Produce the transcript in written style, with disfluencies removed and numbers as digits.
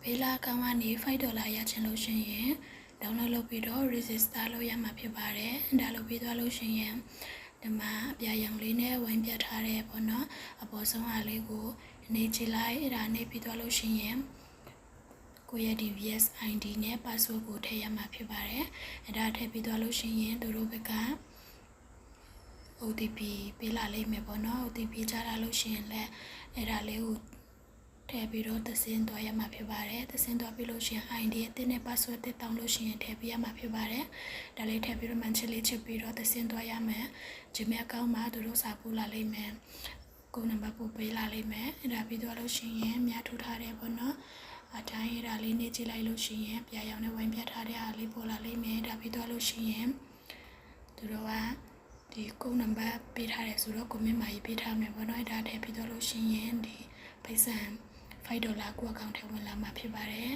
ဘေးလာအကောင့်ကနေ$5ရချင်လို့ရှိရင် download လုပ်ပြီးတော့ register လုပ်ရမှာဖြစ်ပါတယ်ဒါလုပ်ပြီးသွားလို့ရှိရင်ဒီမှာအပြရောင်လေးနဲ့ဝိုင်းပြထားတဲ့ပေါ့နော်အပေါ်ဆုံးအားလေးကိုနေကြည့်လိုက်အဲ့ဒါနေပြီးသွားလို့ရှိရင်ကိုရဲ့ DVS ID နဲ့ password ကိုထည့်ရမှာဖြစ်ပါတယ်အဲ့ဒါထည့်ပြီးသွားလို့ရှိရင်သူတို့ဘက်က OTP ပေးလာလိမ့်မယ်ပေါ့နော် OTP ကြားလာလို့ရှိရင်လည်းအဲ့ဒါလေးကိုထည့်ပြီးတော့သစင်းသွားရမှာဖြစ်ပါတယ်သစင်းသွားပြီးလို့ရှိရင် ID အသစ်နဲ့ password တစ်တောင်းလို့ရှိရင်ထည့်ပေးရမှာဖြစ်ပါတယ်ဒါလေးထည့်ပြီးတော့မှန်ချစ်လေးချစ်ပြီးတော့သစင်းသွားရမယ် Gmail account မှာသူတို့စာပို့လာလိမ့်မယ်ကိုနံပါတ်ပို့ပေးလာလိမ့်မယ်အဲ့ဒါပြီးသွားလို့ရှိရင်မြတ်ထိုးထားတယ်ပေါ့နော်အတိုင်းအဲ့ဒါလေးနေကြည့်လိုက်လို့ရှိရင်ပြရောင်နဲ့ဝိုင်းပြထားတဲ့အားလေးပေါ်လာလိမ့်မယ်ဒါပြီးသွားလို့ရှိရင်သူတို့ကဒီကိုနံပါတ်ပေးထားတယ်ဆိုတော့ comment မှာရေးပေးထားမယ်ပေါ့နော်အဲ့ဒါထည့်ပြီးသွားလို့ရှိရင်ဒီပိတ်စံ$5ကိုအကောင့်ထဲဝင်လာမှာဖြစ်ပါတယ်